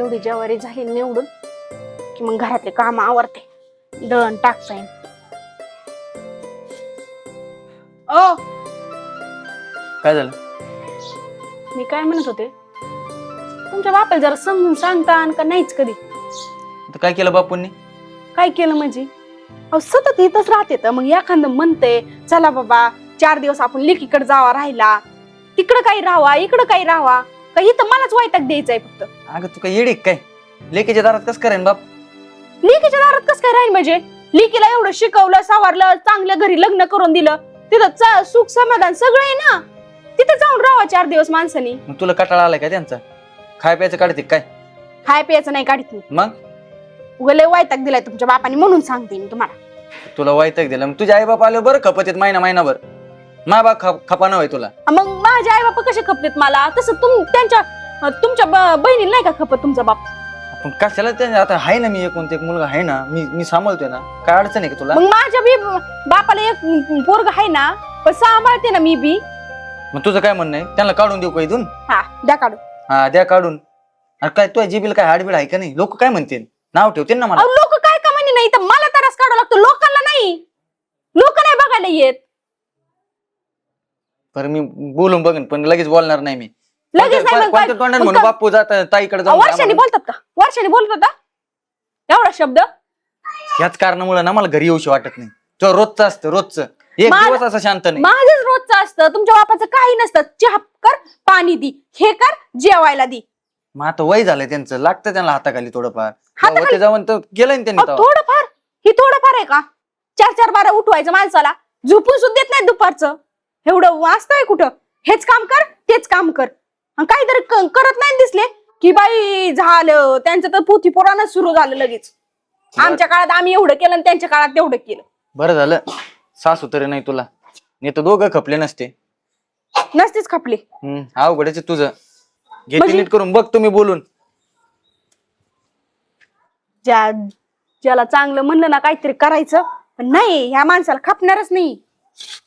एवढी ज्वारी झाली निवडून की मग घरातले काम आवरते, दळण टाकता येईल. ओ काय झालं? मी काय म्हणत होते, तुमच्या बापाला जरा समजून सांगता का नाहीच कधी? तर काय केलं बापूंनी? काय केलं म्हणजे? अहो सतत इथंच राहते तर मग एखादं म्हणते चला बाबा 4 दिवस आपण लेकीकडे जावा राहिला, तिकडं काही राहावा इकडं काही राहावा, का इथं मलाच वैताग द्यायचंय फक्त. अगं तू काय येडी काय? लेकीच्या दारात कसं करेन बाप? लेकीच्या दारात कसं काय राहील म्हणजे? लेकीला एवढं शिकवलं सवारलं, चांगल्या घरी लग्न करून दिलं, तिथं सुख समाधान सगळं आहे ना, तिथे जाऊन राहावा 4 दिवस माणसानी. मग तुला कटाळा आलाय का त्यांचा? खाय प्यायचं काढते काय? खाय प्यायचं नाही काढत मी. मग उगले वैताग दिलाय तुमच्या बापाने म्हणून सांगते मी तुम्हाला. तुला वैताग दिला, मग तुझे आई बाप आले बरं खपत येत महिनाभर. मा बा खपा नव्हे तुला. मग माझे आई बाप कसे खपतेत मला, तसं तुमच्या बहिणीला नाही का खपत तुमचा बाप? पण कशाला त्यांच्या आता आहे ना, मी एक मुलगा आहे ना, मी सांभाळतोय ना, काय अडचण आहे का तुला? मग माझ्या बी बापाला एक पोरग आहे ना, पण सांभाळते ना मी बी. मग तुझं काय म्हणणं आहे? त्यांना काढून देऊ का इथून? हा द्या काढून. हा द्या काढून. अरे काय तुझ्या जीबीला काय हाडबीड आहे का नाही? लोक काय म्हणतील, नाव ठेवतील ना मला. लोक काय का म्हणे, नाही तर मला तरच काढावं लागतं, लोकांना नाही. लोक नाही बघायला येत. बरं मी बोलून बघन, पण लगेच बोलणार नाही मी. लगेच नाही मग कोणत्या तोंडाने म्हणू बापू जात ताईकडे जाऊन वर्षाने बोलतात का? वर्षाने बोलतात का एवढा शब्द? ह्याच कारणामुळे ना मला घरी येऊशी वाटत नाही. तो रोजचं असतं, रोजचं एक दिवस असं शांत नाही. माझंच रोजचं असतं, तुमच्या बापाचं काही नसतं. चहा कर, पाणी दी, हे कर, जेवायला दी. मग आता वय झालंय त्यांचं, लागतं त्यांना हाताखाली थोडंफार. हाताखाली? होते जाऊन तर केलंय ना त्यांनी तेव्हा. थोडंफार ही थोडंफार आहे का? 4-4 बारा उठवायचं माणसाला, झोपून सुद्धा देत नाही दुपारचं. एवढं वाचतंय कुठं? हेच काम कर तेच काम कर, काहीतरी करत नाही दिसले की बाई झालं त्यांचं तर पोथी पुराण सुरू झालं लगेच. आमच्या काळात आम्ही एवढं केलं आणि त्यांच्या काळात तेवढं केलं. बरं झालं सासू तरी नाही तुला, नाही तर दोघं खपले नसते. नसतेच खपले. अवघडच तुझं. घेते म्हणजे? नीट करून बघ तुम्ही बोलून. ज्याला चांगलं म्हणलं ना काहीतरी करायचं, पण नाही ह्या माणसाला खपणारच नाही.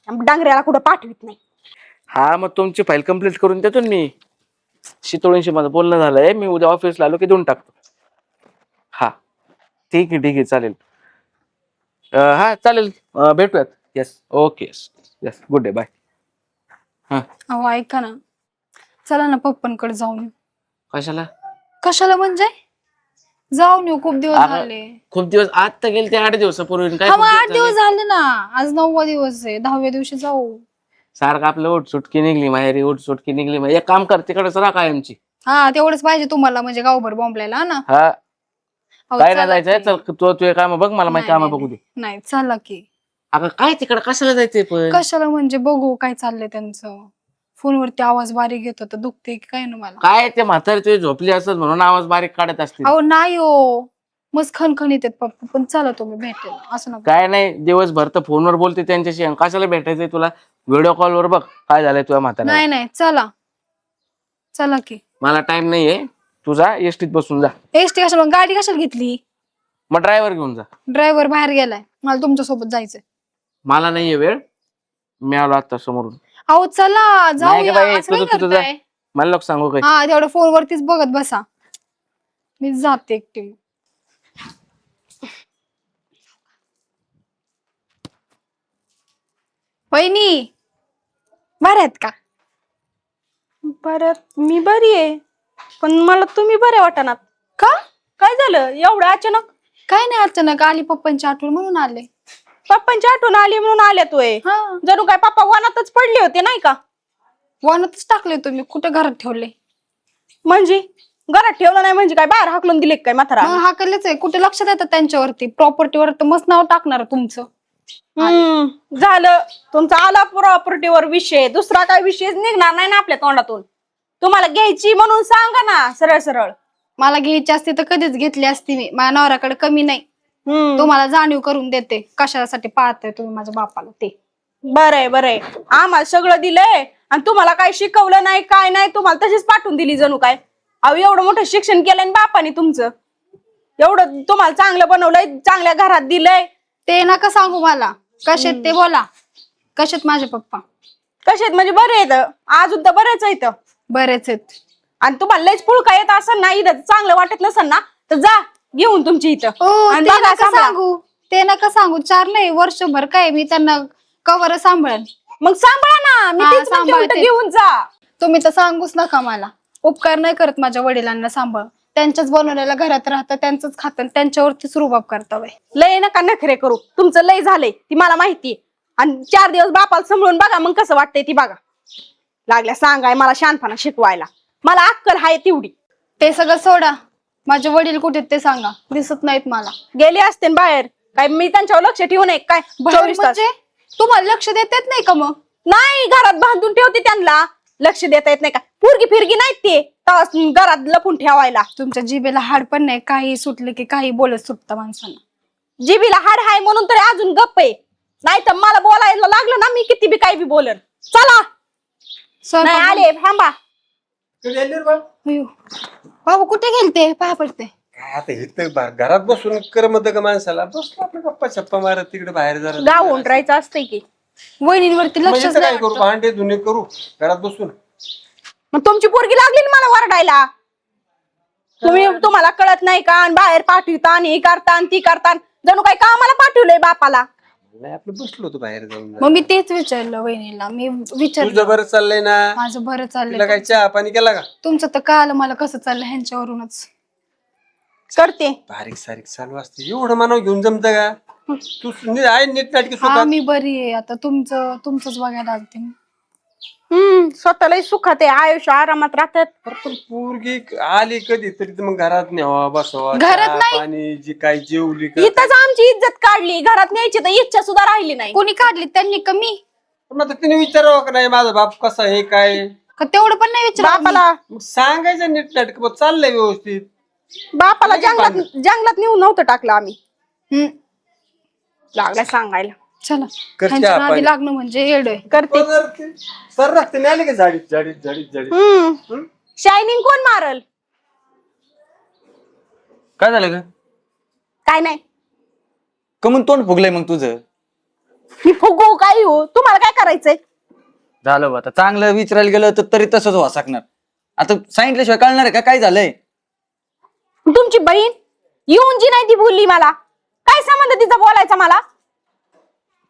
डांगऱ्याला कुठं पाठवित नाही. हा मग तुमची फाईल कम्प्लीट करून देतो ना मी. शितोळींशी माझं बोलणं झालंय, मी उद्या ऑफिसला आलो की देऊन टाकतो. हा ठीक आहे चालेल. हा चालेल, भेटूयात. Yes okay yes good day bye. अहो ऐका ना, चला ना पप्पांकडे जाऊन येऊ. कशाला? कशाला म्हणजे जाऊन येऊ, खूप दिवस अगं, झाले. खूप दिवस आता गेले ते 8 दिवसापूर्वी. काय हा मग खूप 8 दिवस झाले? झाले ना, आज 9वा दिवस आहे, 10व्या दिवशी जाऊ. सारखं आपलं उठ सुटकी निघली माहेरी, उठ सुटकी निघली माहेरी. एक काम कर, तिकडेच राहा कायमची. हा तेवढंच पाहिजे तुम्हाला, म्हणजे गावभर बॉम्बलायला ना. हा अहो, काय चला नाही जायचंय, की. चल तू काम बघ, मला माझी नाही, काम नाही, बघू दे. नाही चला की. अगं काय तिकडे कशाला जायचंय पण? कशाला म्हणजे बघू काय चाललंय त्यांचं. फोनवरती आवाज बारीक येत होता, दुखते की काय ना मला. काय ते म्हातारी तुझी झोपली असत म्हणून आवाज बारीक काढत असतील. अहो नाही हो, मस्त खणखणीत आहेत पप्पा, पण चला तुम्ही भेटेल असं नका. काय नाही, दिवसभर तर फोनवर बोलते त्यांच्याशी, आणि कशाला भेटायचंय तुला? व्हिडिओ कॉलवर बघ काय झालंय तुझ्या म्हाताऱ्याला. नाही नाही चला, चला की. मला टाइम नाहीये, तू जा एसटीत बसून जा. एसटी कशाला, गाडी कशाला घेतली? मग ड्रायव्हर घेऊन जा. ड्रायव्हर बाहेर गेलाय, मला तुमच्या सोबत जायचंय. मला नाहीये वेळ, मी आलो आता समोरून. अहो चला नाही जाऊया, गं बाई, असं काय तुझं जा. करताय? मला नको सांगू काय. हा तेवढं फोनवरतीच बघत बसा, मी जाते एकटी. वहिनी बऱ्या आहेत का? परत मी बरी आहे, पण मला तुम्ही बरे वाटणार. का काय झालं एवढं अचानक? काय नाही, अचानक आली पप्पांची आठवण म्हणून आले. पप्पांची आठवण आली म्हणून आल्या तोय? हा जणू काय पप्पा वनातच पडले होते नाही का? वनातच टाकले तुम्ही, कुठे घरात ठेवले? म्हणजे घरात ठेवलं नाही म्हणजे काय बाहेर हाकलून दिले काय म्हातारा? हाकलेच आहे, कुठे लक्षात येतं त्यांच्यावरती? प्रॉपर्टीवर तर मस्त नाव टाकणार तुमचं. झालं तुमचा आला प्रॉपर्टीवर विषय, दुसरा काय विषय निघणार नाही ना आपल्या तोंडातून. तुम्हाला घ्यायची म्हणून सांगा ना सरळ सरळ. मला घ्यायची असते तर कधीच घेतली असती मी, माझ्या नवऱ्याकडे कमी नाही. तुम्हाला जाणीव करून देते कशासाठी पाहताय तुम्ही माझ्या बापाला ते. बरंय बरंय, आम्हाला सगळं दिलंय आणि तुम्हाला काय शिकवलं नाही काय नाही, तुम्हाला तशीच पाठवून दिली जणू काय. अहो एवढं मोठं शिक्षण केलंय ना बापाने तुमचं, एवढं तुम्हाला चांगलं बनवलंय, चांगल्या घरात दिलंय. ते नका सांगू मला, कशात ते बोला. कशात माझे पप्पा? कशात म्हणजे बरे आहेत, अजून तर बरेच आहेत. बरेच आहेत. आणि तुम्हाला लयच पुळका येत असेल ना, इथं चांगलं वाटत नसेल ना, तर जा घेऊन तुमची इथं. आणि ते बघा नका सांभाळा. सांगू, ते नका सांगू. 4 नाही वर्षभर काय मी त्यांना कवर सांभाळेन. मग सांभाळा ना, मी हा, तीच म्हणते, उलटं सांभाळते. घेऊन जा. तुम्ही तर सांगूच नका मला. उपकार नाही करत माझ्या वडिलांना सांभाळ. त्यांच्याच बनवलेल्या घरात राहतं, त्यांचंच खातं, त्यांच्यावरतीच रुबाब करता बाई. लय नका नखरे करू, तुमचं लय झालंय ती मला माहिती. आणि 4 दिवस बापाला सांभाळून बघा, मग कसं वाटतंय ती बघा. लागल्या सांगाय मला शहाणपणा शिकवायला, मला अक्कल हाय तेवढी. ते सगळं सोडा. माझे वडील कुठे आहेत ते सांगा. दिसत नाहीत मला. गेले असते न बाहेर, काय मी त्यांच्यावर लक्ष ठेवू नये काय? 24 तास म्हणजे तुम्हाला लक्ष देत येत नाही का मग? नाही, घरात बांधून ठेवते त्यांना, लक्ष देता येत नाही का? पोरगी फिरगी नाहीत ते तवाच घरात लपून ठेवायला. तुमच्या जिभेला हाड पण नाही. काही सुटले की काही बोलत सुटतं माणसांना. जिबीला हाड हाय म्हणून तरी अजून गप्प आहे, नाही तर मला बोलायला लागलं ना, मी किती बी काही बी बोलन. चला नाही आले, थांबा. बाबा कुठे गेलते? पाया पडते. काय आता इथं घरात बसून करमत का माणसाला? बसलो आपलं गप्पा छप्पा मारत तिकडे बाहेर जरा गाव उंडरायचं असतंय की. वहिनींवरती म्हणजे लक्षच इथं काय नाही करू? वाटतं. भांडे धुणे करू घरात बसून. मग तुमची पोरगी लागली ना मला वरडायला. तुम्हाला कळत नाही का? आणि बाहेर पाठवता आणि हे करता आणि ती करता, जणू काही कामाला पाठवलंय बापाला. नाही आपलं बसलो होतो बाहेर जाऊन. मग मी तेच विचारलं वहिनीला. मी विचारलं तुझं बरं चाललंय ना? माझं बरं तुला चाललंय. काय चहा पाणी केला का? तुमचं तर कळालं मला कसं चाललं ह्यांच्यावरूनच. करते. बारीक सारीक चालू असते, एवढं मानव घेऊन जमत का? तू आहे नीट नाटकी हा सुखात. मी बरी आहे आता. तुमचंच बघायला लागते मी. स्वतःलाही सुखात आहे, आयुष्य आरामात राहतात. पण पोरगी आली कधी तरी तर मग घरात न्यावा बसवा, घरात चहा नाही. पाणी जी काय जेवली का? इथंच आमची इज्जत काढली, घरात न्यायची तर इच्छा सुद्धा राहिली नाही. कोणी काढली? त्यांनी कमी पण आता तिने विचारावं का नाही माझा बाप कसा आहे काय? का? तेवढं पण नाही विचारलं. बापाला मग सांगायचं नीट नाटक चाललंय व्यवस्थित. बापाला जंगलात नेऊन नव्हतं टाकलं आम्ही. हम्म. लागल्या सांगायला. चला कर ह्यांच्या चहा नादी पाणी. लागणं म्हणजे येड आहे. करते. सर रस्त्याने आले का झाडीत झाडीत झाडीत झाडीत? शायनिंग कोण मारल? काय झालं ग? काय नाही, कमून तोंड फुगलंय मग तुझं? मी फुगू काही हो, तुम्हाला काय करायचंय? झालं बा, आता चांगलं विचारायला गेलं तर तरी तसंच वासकणार. आता सांगितल्याशिवाय कळणार आहे का काय झालंय? तुमची बहीण येऊन जी नाही ती बोलली मला, काय संबंध तिचा बोलायचा मला?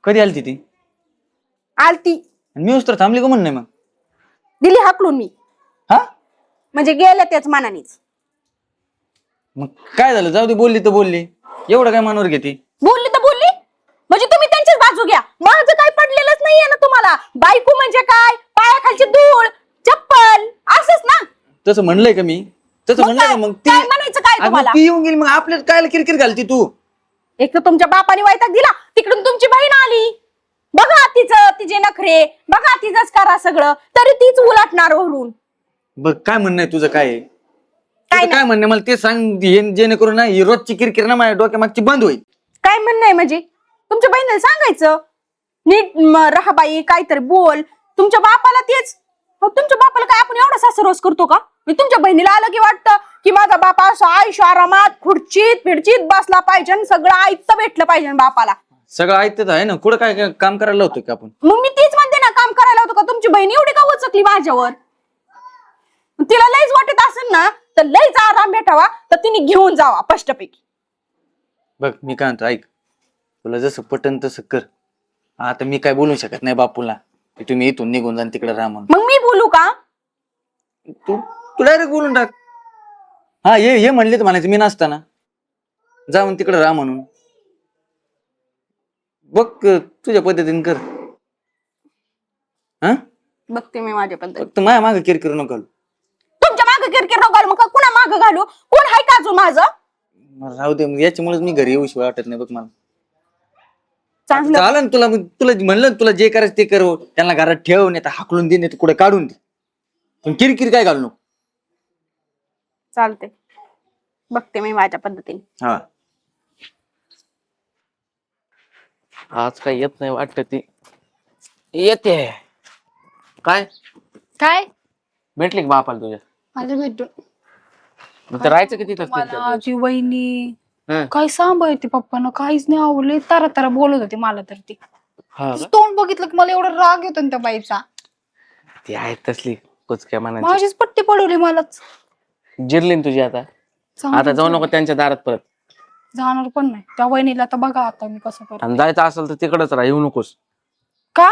कधी आली ती? आलती, आणि मी तर थांबली का म्हण नाही मग? दिली हाकलून मी, हा म्हणजे गेल्या त्याच मानानेच. मग काय झालं? जाऊ दे, बोलली तर बोलली, एवढं काय मनावर घेते? बोलली तर बोलली, म्हणजे तुम्ही त्यांचीच बाजू घ्या. माझं काय पडलेलंच नाहीये ना तुम्हाला. बायको म्हणजे काय? पायाखालची धूळ, चप्पल, असंच ना? तसं म्हणलंय का मी? तसं मग म्हणलंय का? काय? मग काय म्हणायचं काय अगं, तुम्हाला? ती येऊन गेली, मग आपल्याला काय किरकिर घालती तू? एक तर तुमच्या बापाने वैताग दिला, तिकडून तुमची बहीण आली. बघा तिचे नखरे, बघा तिचंच करा सगळं, तरी तीच उलटणार वरून. बघ काय म्हणणं आहे तुझं? काय आहे? काय तुझं काय म्हणणं आहे मला ते सांग, जेणेकरून ना ही रोजची किरकिर ना माझ्या डोक्यामागची बंद होईल. काय म्हणणं आहे म्हणजे? तुमच्या बहिणीला सांगायचं नीट राहा बाई, काहीतरी बोल. तुमच्या बापाला तेच, तुमच्या बापाला काय आपण एवढा सासरोस करतो का? मी तुमच्या बहिणीला आलं की वाटतं की माझा बापा असं आयुष्य आरामात खुर्चीत फिडचीत बसला पाहिजे आणि सगळं आईचं भेटलं पाहिजे बापाला. सगळं ऐकत आहे ना, कुठं काय काय काम करायला होतं का आपण? मग मी तीच म्हणते ना, काम करायला होतं का? तुमची बहीण एवढी का उचकली माझ्यावर? तिला लईच वाटत असेल ना, तर लईच आराम भेटावा तर तिने घेऊन जावा स्पष्टपैकी. बघ मी काय म्हणतो, ऐक, तुला जसं पटन तसं कर. आता मी काय बोलू शकत नाही बापूला की तुम्ही इथून निघून जा तिकडे राहा म्हणून. मग मी बोलू का? तू डायरेक्ट बोलून टाक. हा हे म्हणले तर म्हणायचं मी नसताना जाऊन तिकडे राहा म्हणून. बघ तुझ्या पद्धतीने कर. हा बघते मी माझ्या पद्धती. फक्त माझ्या मागे किरकिर नको घालू. तुमच्या मागे किरकिर नको घालू. मग कुणा मागे घालू? कोण आहे का अजून माझं? मला राहू दे, मग याच्यामुळेच मी घरी येऊशिवाय वाटत नाही. बघ मला चांगलं झालं ना, तुला म्हणलं ना, तुला जे करायचं ते कर. त्यांना घरात ठेव, नाही तर हाकलून दे, नाही तर कुठे काढून दे, पण किरकिर काय घालू नको. चालते, बघते मी माझ्या पद्धतीने. हा आज काय येत नाही वाटत. ती येते. काय काय भेटली का बापाला तुझ्या? माझ्या भेटून मग ते राहायचं किती तास मला तिथं? ती वहिनी हं. काय सांभाळते पप्पांना, काहीच नाही आवडले. तारा तारा बोलत होती मला तर. ती हा का? तोंड बघितलं की मला एवढा राग येतो ना त्या बाईचा. ती आहेत तसली, कुचक्या मनाची माझीच पट्टी पडवली मलाच. जिरली ना तुझी आता. आता जाऊ नको त्यांच्या दारात परत. जाणार पण नाही त्या वहिनीला. तर बघा आता मी कसं करतो. आणि जायचं असेल तर तिकडच राहा, येऊ नकोस. का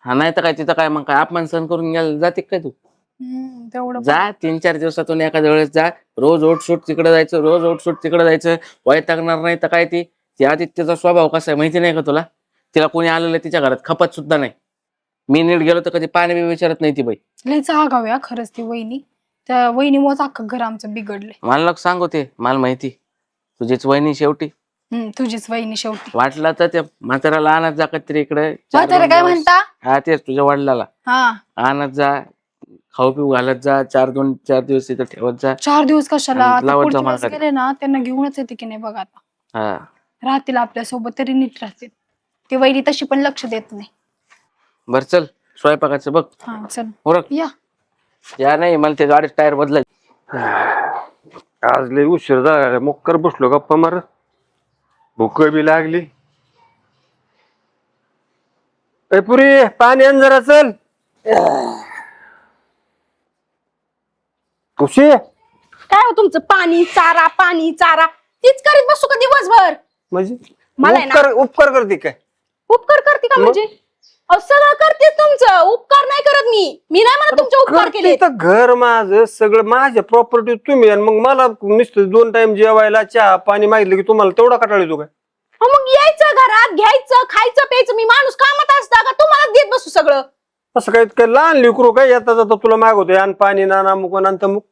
हा नाही तर काय तिथं काय मग काय अपमान सहन करून गेला जाते काय तू. तेवढं जा 3-4 दिवसातून एखाद्या वेळेस जा. रोज ओटसूट तिकडे जायचं, रोज ओटसूट तिकडे जायचं. वैतागणार नाही तर काय ती आदित्यचा स्वभाव कसा आहे माहिती नाही का तुला. तिला कोणी आलेलं तिच्या घरात खपत सुद्धा नाही. मी नीट गेलो तर कधी पाणी बी विचारत नाही ती बाई. लयच आगाव आहे खरंच ती वहिनी. त्या वहिनीमुळेच अख्खं घर आमचं बिघडलंय. मला लोक सांगू ते मला माहिती. तुझीच वहिनी शेवटी. तुझीच वहिनी शेवटी. वाटलं तर त्या म्हाताऱ्याला आणत जा कधी इकडे. म्हातारा काय म्हणता. हा तेच तुझ्या वडिलाला हा आणत जा, खाऊ पिऊ घालत जा. 4 दिवस इथं ठेवत जा. 4 दिवस कशाला. आणि आता लावत पुढच्या जा मला वेळेस कधी. गेले ना त्यांना घेऊनच येते की नाही बघा आता. हा राहतील आपल्या सोबत तरी नीट राहतील. ती वहिनी तशी पण लक्ष देत नाही. बर चल स्वयंपाकाचं बघ. हा चल ओरख या नाही मला ते गाडीत टायर बदलायचे. आज लय उशीर झाला, मोक्कर बसलो गप्पा मारत. भूक बी लागली. ए पुरी पाणी आण जरा चल. खुशी काय हो तुमचं पाणी चारा तीच करीत बसू का दिवसभर. म्हणजे मला आहे ना- उपकार करते काय. उपकार करते का म्हणजे. अहो सगळं करतेच तुमचं. उपकार नाही करत मी नाही म्हणत तुमचे उपकार केले. तर घर माझं सगळं माझ्या प्रॉपर्टी तुम्ही, आणि मग मला नुसतं 2 टाइम जेवायला चहा पाणी मागितलं की तुम्हाला तेवढा कटाळ येतो काय. मग यायचं घरात घ्यायचं खायचं प्यायचं. मी माणूस कामात असता का तुम्हाला देत बसू सगळं. असं काय लहान लेकरू काय येता जाता तुला मागवतोय आणि पाणी ना अमुक आणि तमुक.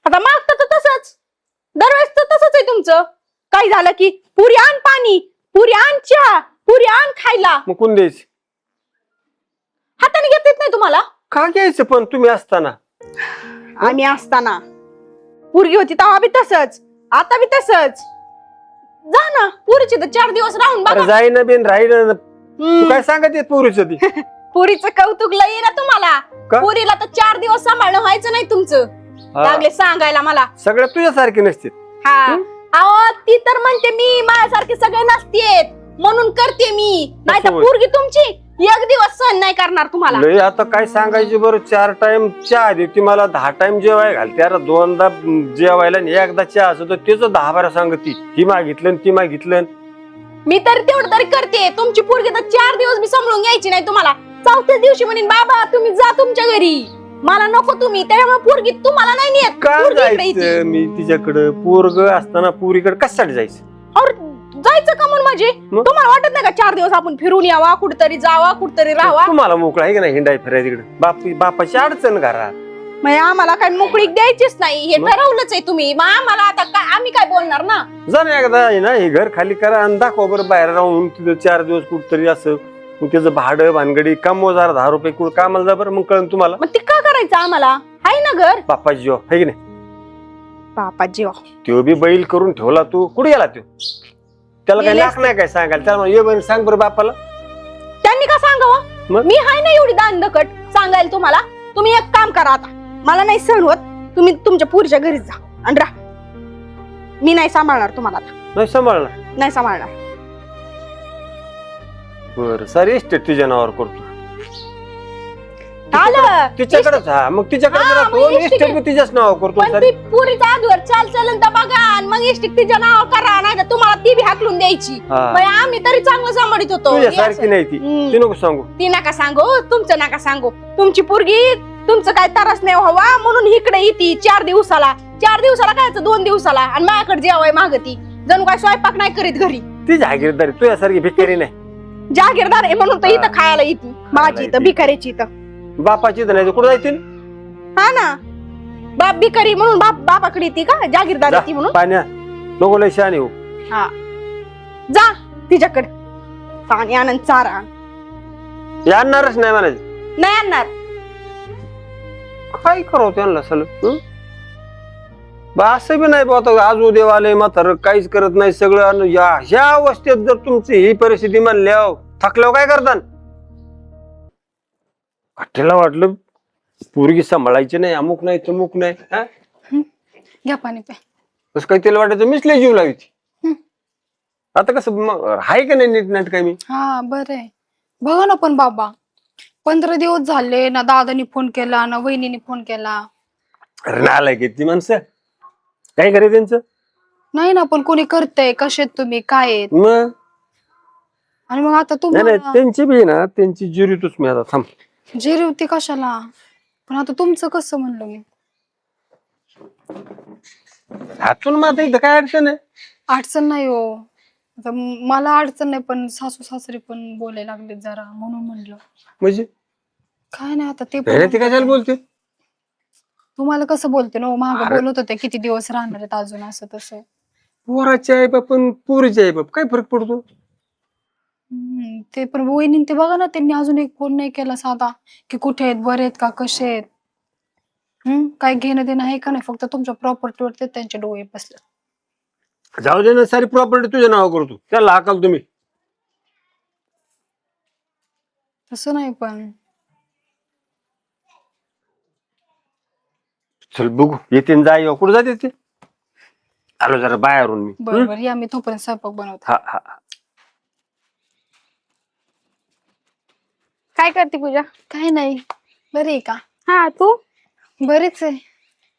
आता मागतं तर तसंच दरवेळेस तर तसंच आहे तुमचं. काय झालं की पुरी आण पाणी, पुरी आण चहा, पुरी आण खायला. मग कोण द्यायचं. हाताने घेत येत नाही तुम्हाला. का घ्यायचं पण तुम्ही असताना. आम्ही असताना पुरगी होती तेव्हा बी तसंच, आता बी तसंच. जा ना पुरीची तर 4 दिवस राहून बघा. जाईना बिन राहिलं. तू काय सांगत येत पोरीचं ती. पुरीचं कौतुक लई ना तुम्हाला. का? पुरीला तर 4 दिवस सांभाळणं व्हायचं नाही तुमचं. लागले सांगायला मला. सगळ्या तुझ्यासारखे नसते. हा अहो ती तर म्हणते मी माझ्यासारखे सगळे नसतेत म्हणून करते मी. नाही तर होय. पुरगी तुमची 1 दिवस सहन नाही करणार तुम्हाला. लय आता काय सांगायचे बरं. 4 टाइम चहा देते मला, 10 टाइम जेवाय घालते. अरे 2दा जेवायला आणि 1दा चहा असं तर त्याचं 10-12 सांगती. ही मागितलं ती मागितलं. मी तर तेवढं तरी करते. तुमची पोरगी तर 4 दिवस मी सांभाळून घ्यायची नाही तुम्हाला. 4थ्या दिवशी म्हणेन बाबा तुम्ही जा तुमच्या घरी, मला नको तुम्ही. त्यामुळे पोरगी तुम्हाला नाही नेत. काय पोरगी इकडे येते. जायचं मी तिच्याकडं. पोरग असताना पोरीकडे कशासाठी जायचं. और जायचं का म्हणून म्हणजे मग? तुम्हाला वाटत नाही का 4 दिवस आपण फिरून यावा, कुठतरी जावा, कुठतरी राहावा. तुम्हाला मोकळा आहे की नाही हिंडाय फिराय तिकडे. बापाची अडचण घरात. म्हणजे आम्हाला काय मोकळीक द्यायचीच नाही हे ठरवलंच आहे तुम्ही. मग आम्हाला आता काय आम्ही काय बोलणार ना. जा ना एकदा आहे ना हे घर खाली करा आणि दाखवा बरं बाहेर राहून तिथं 4 दिवस कुठतरी असं. मग त्याचं भाडं भानगडी कमव जरा 10 रुपये कुठं कामाला जा बरं. मग कळन तुम्हाला. मग ते का करायचं आम्हाला. आहे ना घर. बापाची जीव आहे की नाही. बापा जीवा तो बी बैल करून ठेवला. तू कुठे गेला तो. त्याला काही लाख नाही काय सांगायला. त्याला ये बरं सांग बरं बापाला. त्यांनी का सांगावं. मग? मी हाय ना एवढी दांडकट सांगायला तुम्हाला. तुम्ही एक काम करा आता. मला नाही सहन होत. तुम्ही तुमच्या पुरीच्या घरी जा आणि राहा. मी नाही सांभाळणार तुम्हाला आता. नाही सांभाळणार. नाही सांभाळणार. बरं सारी इस्टेट तुझ्या नावावर करतो. आलं तिच्याकडेच हा मग तिच्याकडे हा, राहतो. मग इष्ट इस्टेट बी तिच्याच नावावर करतो. पण सारी. ती पुरीचा आजवर चाल चलन तर बघा आणि मग इष्टिक तिच्या नाव करा. नाही तर तुम्हाला ती बी हाकलून द्यायची. हा. मग आम्ही तरी चांगलं सांभाळीत होतो. तुझ्यासारखी नाही ती. ती नको सांगू. ती नका सांगू. तुमचं नका सांगू. तुमची पोरगी तुमचं काय त्रास नाही व्हावा म्हणून इकडे येते 4 दिवसाला. 4 दिवसाला काय 2 दिवसाला. आणि माझ्याकडे जेवाय मागती. जणू काय स्वयंपाक नाही करीत घरी. ती जागीरदारी तुझ्यासारखी भिकारी नाही. जागीरदार आहे म्हणून तर इथं खायला येते. माझी इथं भिकाऱ्याची इथं. बापाची तर नाही तर कुठं जायची. हा ना बाप भिकारी म्हणून बापाकडे येते का. जागीरदार येते म्हणून. पाण्या नको लय शहाणी हो. हा जा तिच्याकडे. पाणी आनंद चारा आण. हे आणणारच नाही म्हणायचं. नाही आणणार. काय करावं त्यांना सलग. असं बी नाही बाबा आज उद्या आले म्हातार काहीच करत नाही सगळं. आणि ह्या अवस्थेत जर तुमची ही परिस्थिती म्हणल्यावर थकल्यावर काय करता. वाटेला वाटलं पोरगी सांभाळायची नाही अमुक नाही तमुक नाही. हा घ्या पाणी प्या. कसं काही त्याला वाटायचं मीच लय जीव लावायची. आता कसं आहे का नाही नीट नाट काय मी. हा बरं आहे. बघा ना पण बाबा 15 दिवस झाले ना, दादानी फोन केला ना वहिनीने फोन केला. अरे नालाय किती माणसं, काय करे त्यांचं नाही ना, पण कोणी करतंय, कसे तुम्ही काय आहेत? मग. आणि मग आता नाही तुम्हाला त्यांची बी ना, त्यांची जिरीतच मी आता थांब. जिरी होती कशाला, पण आता तुमचं कसं म्हणलं मी. हातून मग आता इथं काय अडचण आहे. अडचण नाही हो, आता मला अडचण नाही, पण सासू सासरे पण बोलायला लागले जरा, म्हणून म्हणलं. म्हणजे काय नाही आता ते पण ती कशाला म्हणतात. बोलते. तुम्हाला कसं बोलते ना, माग अरे. बोलत होते किती दिवस राहणार आहेत अजून, असं तसं. पोराचे आई बाप आणि पोरीचे आई बाप काय फरक पडतो. ते पण वहिनी ते बघा ना, त्यांनी अजून एक फोन नाही केला साधा, की कुठे आहेत, बरे आहेत का, कसे आहेत. काय घेणं देणं आहे का नाही, फक्त तुमच्या प्रॉपर्टीवरती त्यांचे डोळे बसले. जाऊ दे ना, सारी प्रॉपर्टी तुझ्या नाव करतो, त्याला हाकाल तुम्ही. तसं नाही पण. चल बघू, येते जा येऊ, कुठं जाते ते. आलो जरा बाहेरून मी. बरोबर, या मी तोपर्यंत स्वयंपाक बनवते. हा हा. काय करते पूजा? काय नाही, बरी आहे का? हा, तू? बरीच आहे.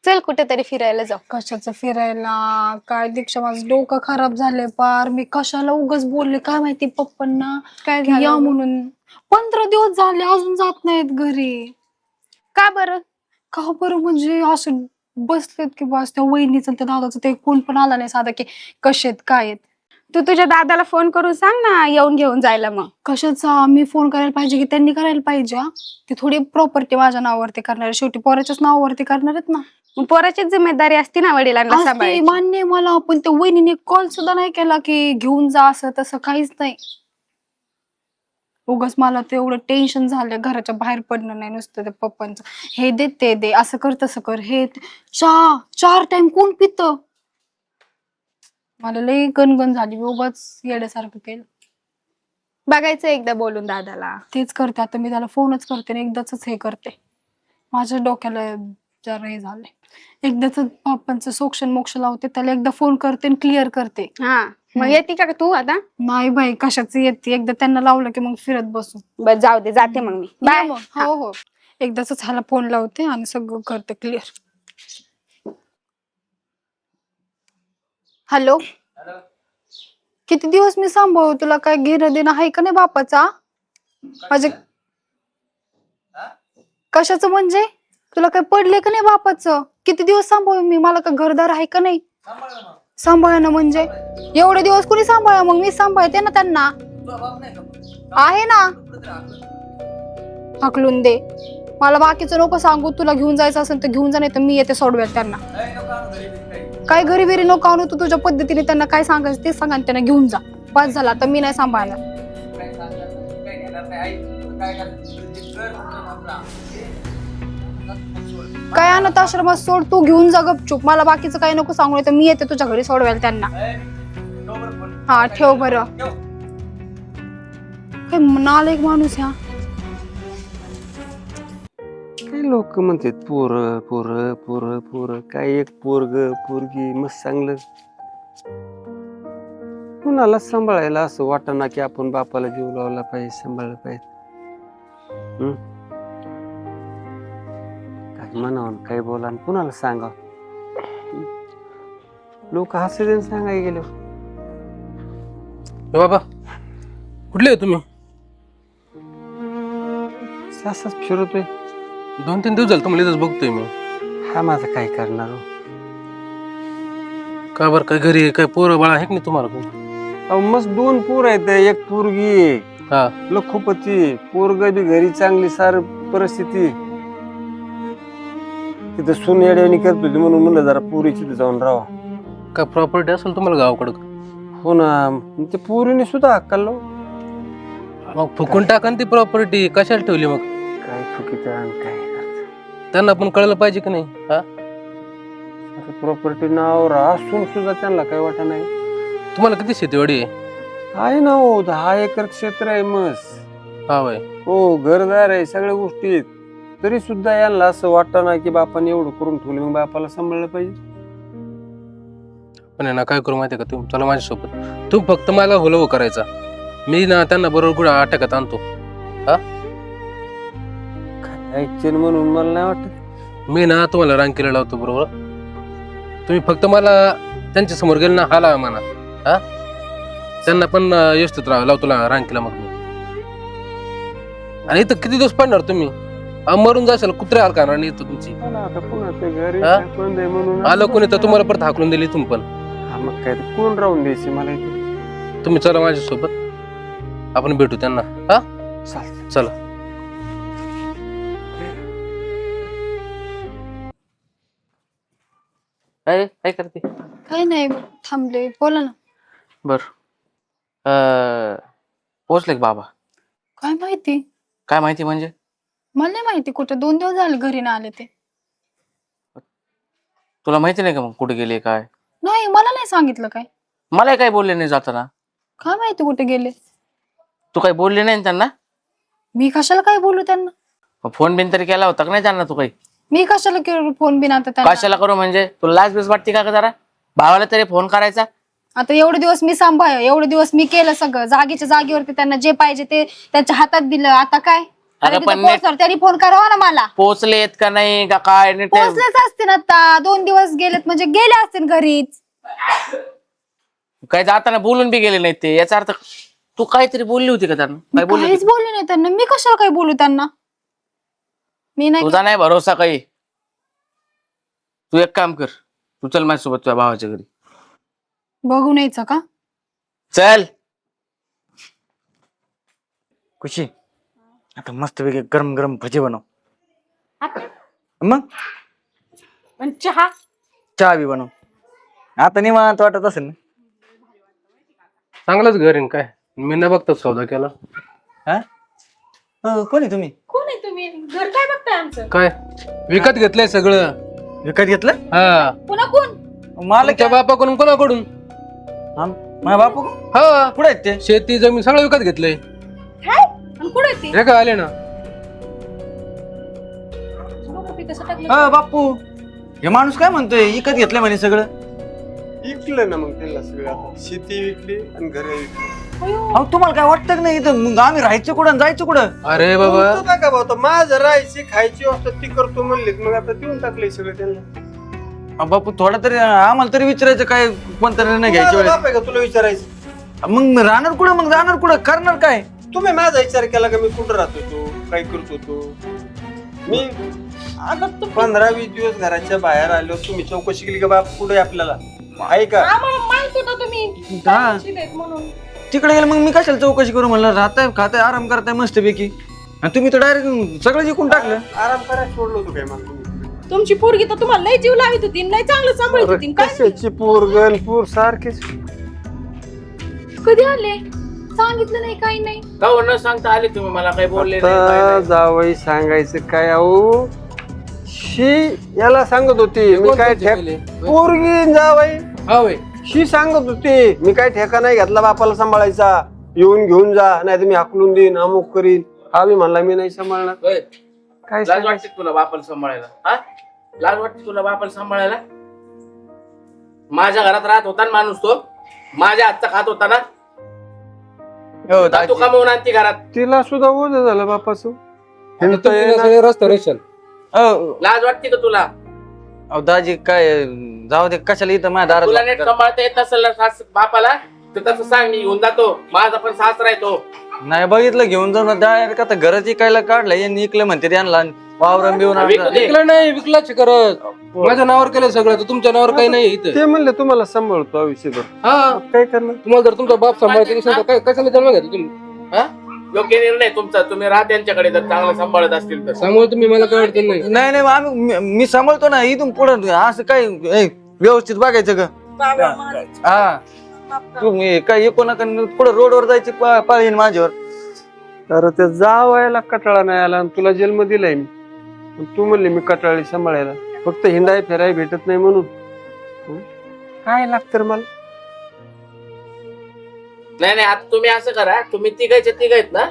चल कुठेतरी फिरायला जाऊ. कशाचं फिरायला, काय दीक्षा, माझं डोकं खराब झालंय पार. मी कशाला उगाच बोलले काय माहिती पप्पांना, काय की झालं या गं? म्हणून. 15 दिवस झाले अजून जात नाहीत घरी. का बरं? का बरं म्हणजे असं बसलेत की बस, त्या वहिनीचं त्या दादाचं ते कोण पण आला नाही साधा, की कसे आहेत काय आहेत. तू तुझ्या दादाला फोन करून सांग ना, येऊन घेऊन जायला. मग कशाचा मी फोन करायला पाहिजे की त्यांनी करायला पाहिजे? ते थोडी प्रॉपर्टी माझ्या नावावरती करणार आहे, शेवटी पोराच्याच नावावरती करणार आहेत ना. मग पोराचीच जिम्मेदारी असते ना वडिलांना असते, सांभाळायची. मान्य आहे मला, पण त्या वहिनीने कॉल सुद्धा नाही केला की घेऊन जा, असं तसं काहीच नाही. उगाच मला ते एवढं टेन्शन झालं, घराच्या बाहेर पडणं नाही, नुसतं ते पप्पांचं हे दे ते दे, असं कर तसं कर, हे चहा 4 टाइम कोण पित. मला लई गणगण झाली, उगाच येड्यासारखं केलं. बघायचं एकदा बोलून दादाला. तेच करते आता मी, त्याला फोनच करते आणि एकदाच हे करते. माझ्या डोक्याला जरा हे झालंय, एकदाच पप्पांचं सोक्ष मोक्ष लावते, त्याला एकदा फोन करते आणि क्लिअर करते. हा, मग येते का तू आता? नाही बाई, कशाच येते, एकदा त्यांना लावलं की मग फिरत बसू. बस जाऊ दे, जाते मग मी. बाय. बाय. हो हो, एकदाच ह्याला फोन लावते आणि सगळं करते क्लिअर. हॅलो, किती दिवस मी सांभाळू तुला, काय घेणं देणं आहे का नाही बापाचा? माझे कशाचं म्हणजे, तुला काय पडले का नाही बापाचं? किती दिवस सांभाळू मी, मला का घरदार आहे का नाही? सांभाळणं म्हणजे एवढे दिवस कुणी सांभाळ, मग मी सांभाळते ना त्यांना. आहे ना, हाकलून दे. मला बाकीचं नको सांगू, तुला घेऊन जायचं असेल तर घेऊन जा, नाही तर मी येते सोडवायला त्यांना. काय घरी बिरी नको आणू, तू तुझ्या पद्धतीने त्यांना काय सांगायचं ते सांग आणि त्यांना घेऊन जा. बस झाला, तर मी नाही सांभाळणार. काय अनाथ आश्रमात सोड, तू घेऊन जा गपचूप. मला बाकीचं काही नको सांगू, नाही तर मी येते तुझ्या घरी सोडवायला त्यांना. हा ठेव बरं. काय नालायक माणूस ह्या. काय लोक म्हणतात पोर पोर पोर पोर, काय एक पोरग पोरगी मस्त चांगलं. कुणाला सांभाळायला असं वाटना की आपण बापाला जीव लावला पाहिजे, सांभाळलं पाहिजे. काय म्हणावं काय बोला, कुणाला सांगा. लोक हसले सांगाय गेले. बाबा कुठले आहे तुम्ही? असंच फिरतोय. 2-3 दिवस झाले तुम्हाला इथंच बघतोय मी. हा माझं काय करणार हो? का बरं, काय घरी काय पोरं बाळा आहे की नाही तुम्हाला कोण? अहो मस्त 2 पोर आहेत, एक पोरगी हा, लखोपती, पोरग बी घरी चांगली सार परिस्थिती. तिथं सून येड्यावानी करत होती म्हणून म्हणलं जरा पोरीची तिथं जाऊन राहा. काय प्रॉपर्टी असेल तुम्हाला गावाकडं? हो ना, ते पोरीने सुद्धा हक्काल मग फुकून टाका ना ती प्रॉपर्टी, कशाला ठेवली मग? काय चुकीचं आणि काय करत. त्यांना पण कळलं पाहिजे की नाही? हा, प्रॉपर्टी नावावर असून सुद्धा त्यांना काय वाटत नाही. तुम्हाला किती शेतीवाडी आहे? आहे ना हो, 10 एकर क्षेत्र आहे मस्त. हा बाय, हो घरदार आहे, सगळ्या गोष्टी आहेत. तरी सुद्धा यांना असं वाटत ना की बापाने एवढं करून ठेवलं, मग बापाला सांभाळलं पाहिजे. पण ना काय करू माहितीये का, तुम्ही चला माझ्यासोबत. तू फक्त मला हुलव करायचा, मी ना त्यांना बरोबर गुढा अटकात आणतो. हा, ऐकते म्हणून मला नाही वाटत. मी ना तुम्हाला रांकीला लावतो बरोबर. तुम्ही फक्त मला त्यांच्या समोर गेले ना हाला म्हणा. हा त्यांना पण व्यवस्थित लावतो रांकीला मग मी. आणि इथं किती दिवस पडणार तुम्ही? मरून जाशाल, कुत्रे हाल करणार नाही इथं तुमची. आता पुन्हा ते घरी हा? बंद आहे म्हणून आलं कोणी तर तुम्हाला परत हाकलून दिली तुम्ही पण. हा, मग काय ते कोण राहून द्यायचे मला इथे? तुम्ही चला माझ्यासोबत, आपण भेटू त्यांना. हा चालतंय. चला. काय करते? काही नाही थांबले, बोला ना. बर पोचले का बाबा? काय माहिती, काय माहिती म्हणजे? मला नाही माहिती कुठे 2 दिवस झाले घरी ना आले ते. तुला माहिती नाही का मग कुठे गेले काय? नाही, मला नाही सांगितलं काय. मला काही बोलले नाही जाताना. काय माहिती कुठे गेले. तू काही बोलले नाही ना त्यांना? मी कशाला काय बोलू त्यांना. फोन बिन तरी केला होता का नाही त्यांना तू काही? मी कशाला करू फोन बिन आता त्यांना. कशाला करू म्हणजे? तुला लाज बीज वाटते का जरा? भावाला तरी फोन करायचा. आता एवढे दिवस मी सांभाळ, एवढे दिवस मी केलं सगळं जागेच्या जागेवरती, त्यांना जे पाहिजे ते त्यांच्या हातात दिलं. आता काय अगं पण पोहोचवर त्यांनी फोन करावा ना मला. पोचलेत का नाही का काय? नीट पोहोचलेच असतील आता, 2 दिवस गेलेत म्हणजे गेले असतील घरीच. काय जाताना बोलून बी गेले नाही ते, याचा अर्थ तू काहीतरी बोलली होती का त्यांना? काय बोलली काहीच होती? बोलले नाही त्यांना. मी कशाला काय बोलू त्यांना. मी नाही. तुझा नाही भरोसा काही. तू एक काम कर, तू चल माझ्यासोबत तुझ्या भावाच्या घरी. बघून यायचं का? चल. खुशी, आता मस्त वेगळे गरम गरम भजे बनव. मग आणि चहा चहा बी बनव. आता निवांत वाटत असेल ना? चांगलंच घर आहे काय, मी न बघताच सौदा केला. हा कोण आहे तुम्ही? कोण आहे तुम्ही? घर काय बघताय आमचं? काय विकत घेतलंय सगळं? विकत घेतलं? हा. पुन्हा कोण? मला तुमच्या बापाकडून कोणाकडून? माझ्या बापू हा, पुढे आहेत ते. शेती जमीन सगळं विकत घेतलंय. काय? आणि कुठे आहे ते? हे काय आले ना. डोकं बी कसं टाकलं? हा बापू, हे माणूस काय म्हणतोय विकत घेतलंय म्हणे सगळं? विकलं ना मग त्यांना सगळं. आता शेती विकली आणि घर विकली. अहो तुम्हाला काय वाटतं का नाही इथं? मग आम्ही राहायचं कुठं आणि जायचं कुठं? अरे बाबा, तू काय का भाऊ, माझं राहायची खायची व्यवस्था ती करतो म्हणलीत, मग आता देऊन टाकले सगळं त्यांना. बापू थोडा तरी आम्हाला तरी विचारायचं काय, कोणता निर्णय घ्यायच्या माझा वेळेस. बाप आहे का तुला विचारायचं? मग राहणार कुठं, मग जाणार कुठं, करणार काय? तुम्ही माझा विचार केला का मी कुठं राहतो तो, काय करतो तो? मी आता तू 15-20 दिवस घराच्या बाहेर आलो. तुम्ही चौकशी केली का बाप कुठे आपल्याला आहे का? आम्हाला माहित होतं तुम्ही हा. पैसे देत म्हणून. तिकडे गेलं मग मी कशाला चौकशी करू? म्हणलं राहताय खाताय आराम करताय मस्त पैकी, आणि तुम्ही तर डायरेक्ट सगळं जिंकून टाकलं. आराम करायला सोडलो होतो काय मग तुम्ही? तुमची पोरगी तर तुम्हाला लय जीव लावित होती, लय चांगलं सांभाळत होती. काय कशाची पोरगण पूर सारखीच. कधी आले? सांगितलं नाही, काही नाही. का न सांगता आले तुम्ही? मला काही बोलले नाही, काय आता नाही. जावई सांगायचं काय? अहो शी याला सांगत होती मी काय पोरगी जावई. हा वय. शी सांगत होती मी काय ठेका नाही घेतला बापाला सांभाळायचा, येऊन घेऊन जा नाही तर मी हाकलून देईन, अमुक करीन. हा मी म्हणला मी नाही सांभाळणार. होय. काय लाज सांगायचं? वाटते तुला बापाला सांभाळायला? हा, लाज वाटते तुला बापाला सांभाळायला? माझ्या घरात राहत होता ना माणूस, तो माझ्या हातचा खात होता ना. हो आता तू कमवून आणते घरात. तिला सुद्धा ओझ झालं बापाचं. आता तुम्ही सगळे रस्ता रेशन. लाज वाटते का तुला? दाजी काय जाऊ दे, कशाला इथं माझ्या तुला नीट दारात? सांभाळता येत नसेल ना बापाला तर तसं सांग, मी घेऊन जातो. माझा पण सासरा आहे तो. नाही बघितलं घेऊन जाऊन डायरेक्ट आता घराची कायला काढलं, यांनी इकलं म्हणते त्यांना वावरं बिवून विकू दे. विकलं नाही, विकलाच करत. माझ्या नावावर केलं सगळं, तर तुमच्या नावावर काही नाही इथं. ते म्हणले तुम्हाला सांभाळतो आयुष्यभर. हा, काय करणार? तुम्हाला जर तुमचा बाप सांभाळते नसेल तर काय कशाला जन्म घेता तुम्ही? हा? योग्य निर्णय तुमचा. तुम्ही राहा त्यांच्याकडे जर चांगलं सांभाळत असतील तर. त्यामुळे तुम्ही मला काय अडचण नाही. नाही नाही मी सांभाळतो ना इथून पुढं. असं काय व्यवस्थित बघायचं का? बाबा माझं हा माफ करा. तुम्ही काय कोणाकडे पुढे रोडवर जायची पाळी येईन माझ्यावर. तर ते जावायला कटाळा नाही आला आणि तुला जन्म दिलाय मी, आणि तू म्हणले मी कटाळी सांभाळायला, फक्त हिंडाय फिराय भेटत नाही म्हणून. काय लागतं रे मला? नाही नाही, आता तुम्ही असं करा, तुम्ही तिघायचे तिघ आहेत ना,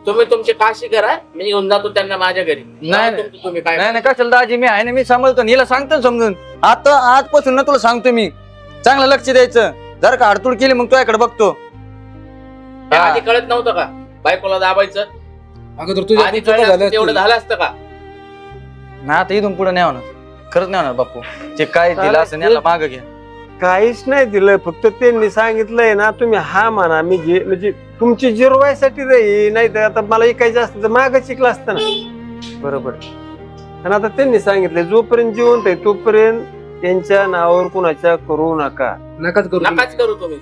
तुम्ही तुमची काशी करा, मी घेऊन जातो त्यांना माझ्या घरी. नाही. तुम्ही काय नाही नाही कशाला दाजी, मी आहे ना, मी सांभाळतो ना. हिला सांगतो ना समजून. आता आजपासून ना तुला सांगतो मी, चांगलं लक्ष द्यायचं. जर का अडतूड केली मग तुझ्याकडे बघतो. हे आधी कळत नव्हतं का बायकोला दाबायचं? अगोदर तुझ्या आधी चुका कळलं झाल्या असतं तेवढं असतील. झालं असतं का? ना आता इथून पुढे नाही होणार, खरंच नाही होणार बापू. जे काय दिलं असं याला माग घ्या. काहीच नाही दिलं, फक्त त्यांनी सांगितलंय ना तुम्ही हा म्हणा, मी म्हणजे तुमची जिरवायसाठी राही, नाही तर आता मला ऐकायचं असतं तर मागं शिकलं असतं ना. बरोबर. आणि आता त्यांनी सांगितलंय जोपर्यंत जिवंत आहे तोपर्यंत त्यांच्या नावावर कुणाच्या करू नका. नकाच करू तुम्ही. नकाच करू तुम्ही.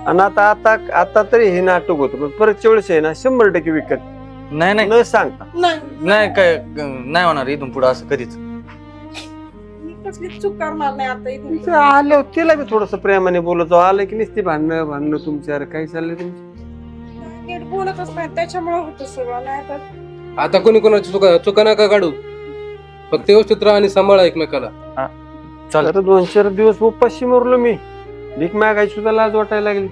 आणि आता आता आता तरी हे नाटक होतं, पण परतच्या वेळेस आहे ना 100% विकत नाही नाही न सांगता. नाही काय नाही होणार इथून पुढे असं कधीच. कसली चूक करणार नाही आता इथून. तिचं आलं तिला बी थोडस प्रेमाने बोलतो, आलं की नुसती भांडणं तुमच्यावर काय चाललंय तुमचं. नीट बोलतच नाही त्याच्यामुळे होतं सगळं, नाही तर आता कोणी कोणाची चुका नका काढू. फक्त व्यवस्थित राहा आणि सांभाळा एकमेकाला. चाल. आता 2-4 दिवस उपाशी मरलो मी, भीक मागायची सुद्धा लाज वाटायला लागली.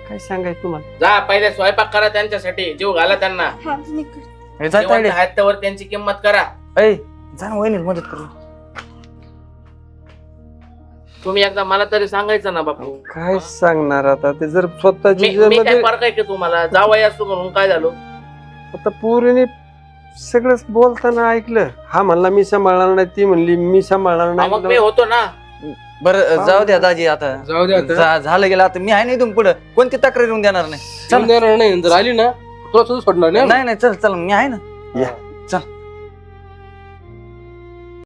काय सांगायचं तुम्हाला. जा पहिले स्वयंपाक करा त्यांच्यासाठी, जीव घाला त्यांना. हा, मी करते. हे जा जिवंत तायडे. आहेत तोवर त्यांची किंमत करा. ऐ जा ना वहिनीला मदत करू. तुम्ही एकदा मला तरी सांगायचं ना बापू. काय सांगणार आता, ते जर स्वतःची मी काय म्हणजे फरक आहे की तुम्हाला जावई असतो म्हणून काय झालो? आता पोरीने सगळंच बोलताना ऐकलं. हा म्हणला मी सांभाळणार नाही, ती म्हणली मी सांभाळणार मग मी नाही. होतो ना. बरं जाऊ द्या दाजी आता. जाऊ द्या आता. झालं गेलं आता, मी आहे ना इथून पुढे कोणती तक्रार येऊन देणार नाही. देणार नाही. जर आली ना तुला सुद्धा सोडणार नाही. नाही नाही चल चल मी आहे ना. या. चल.